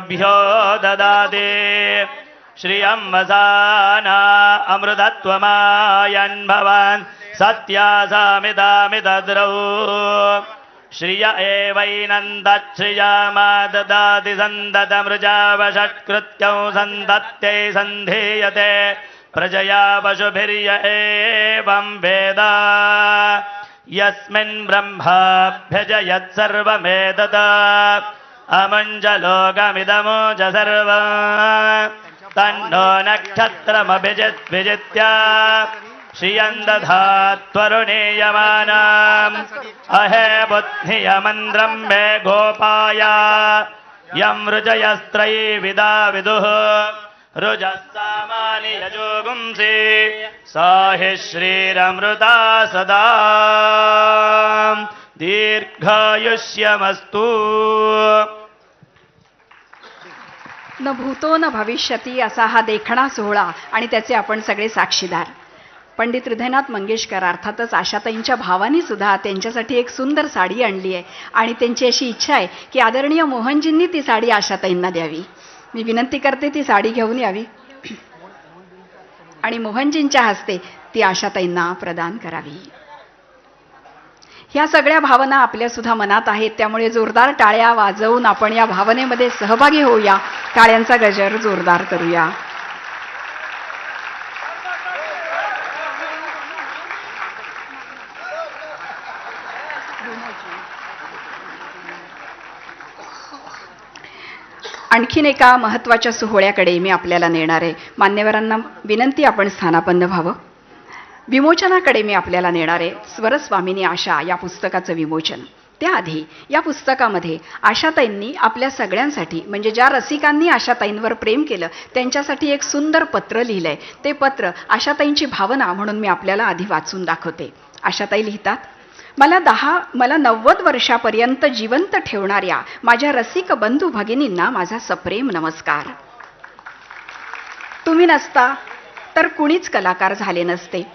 भ्यो ददाति श्रियं वसाना अमृतत्वमायन् भवान् सत्यासामिदामितद्रौ श्रिय एवैनन्दच्छ्रियामा ददाति सन्दतमृजावषट्कृत्यौ सन्दत्यै सन्धीयते प्रजया पशुभिर्य एवं वेद यस्मिन् ब्रह्माभ्यजयत् सर्वमेतत् अमुञ्जलोकमिदमुज सर्वम् तन्नो नक्षत्रमभिजित्विजित्य श्रियं दधात्वरुणीयमानाम् अहे बुद्धियमन्द्रं मे गोपाय यं ऋजयस्त्रयीविदा विदुः रुजः सामानि यजोगुंसि सा हि श्रीरमृता सदा दीर्घायुष्यमस्तु. न भूतो न भविष्यती असा हा देखणा सोहळा आणि त्याचे आपण सगळे साक्षीदार. पंडित हृदयनाथ मंगेशकर अर्थातच आशाताईंच्या भावानी सुद्धा त्यांच्यासाठी एक सुंदर साडी आणली आहे आणि त्यांची अशी इच्छा आहे की आदरणीय मोहनजींनी ती साडी आशाताईंना द्यावी. मी विनंती करते ती साडी घेऊन यावी आणि मोहनजींच्या हस्ते ती आशाताईंना प्रदान करावी. ह्या सगळ्या भावना आपल्या सुद्धा मनात आहेत, त्यामुळे जोरदार टाळ्या वाजवून आपण या भावनेमध्ये सहभागी होऊया. टाळ्यांचा गजर जोरदार करूया. आणखीन एका महत्त्वाच्या सोहळ्याकडे मी आपल्याला नेणार आहे. मान्यवरांना विनंती आपण स्थानापन्न व्हावं. विमोचनाकडे मी आपल्याला नेणार आहे. स्वरस्वामिनी आशा या पुस्तकाचं विमोचन. त्याआधी या पुस्तकामध्ये आशाताईंनी आपल्या सगळ्यांसाठी म्हणजे ज्या रसिकांनी आशाताईंवर प्रेम केलं त्यांच्यासाठी एक सुंदर पत्र लिहिलंय. ते पत्र आशाताईंची भावना म्हणून मी आपल्याला आधी वाचून दाखवते. आशाताई लिहितात, मला 90 वर्षापर्यंत जिवंत ठेवणाऱ्या माझ्या रसिक बंधू भगिनींना माझा सप्रेम नमस्कार. तुम्ही नसता तर कुणीच कलाकार झाले नसते,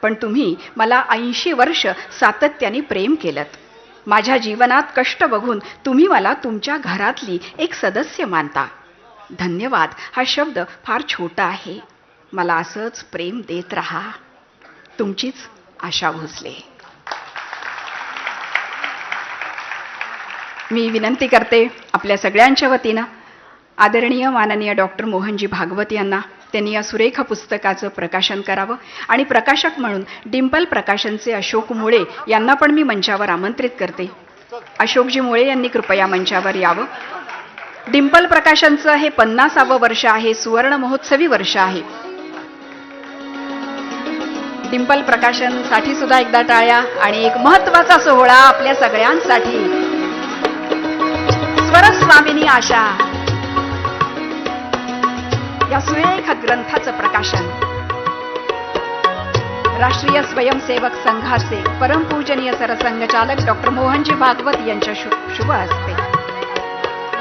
पण तुम्ही मला 80 वर्ष सातत्याने प्रेम केलत. माझ्या जीवनात कष्ट बघून तुम्ही मला तुमच्या घरातली एक सदस्य मानता. धन्यवाद हा शब्द फार छोटा आहे. मला असंच प्रेम देत राहा. तुमचीच आशा भोसले. मी विनंती करते आपल्या सगळ्यांच्या वतीनं आदरणीय माननीय डॉक्टर मोहनजी भागवत यांना त्यांनी या सुरेख पुस्तकाचं प्रकाशन करावं आणि प्रकाशक म्हणून डिंपल प्रकाशनचे अशोक मुळे यांना पण मी मंचावर आमंत्रित करते. अशोकजी मुळे यांनी कृपया मंचावर यावं. डिंपल प्रकाशनचं हे 50वे वर्ष आहे. सुवर्ण महोत्सवी वर्ष आहे. डिंपल प्रकाशनसाठी सुद्धा एकदा टाळ्या आणि एक महत्त्वाचा सोहळा आपल्या सगळ्यांसाठी. स्वरस्वामिनी आशा या सुरेख ग्रंथाचं प्रकाशन राष्ट्रीय स्वयंसेवक संघाचे परमपूजनीय सरसंघचालक डॉक्टर मोहनजी भागवत यांच्या शुभ हस्ते.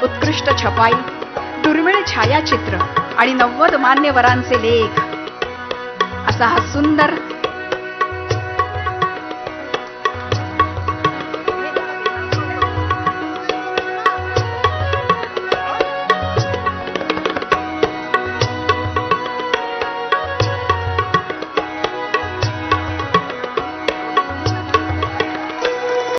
उत्कृष्ट छपाई, दुर्मिळ छायाचित्र आणि 90 मान्यवरांचे लेख असा हा सुंदर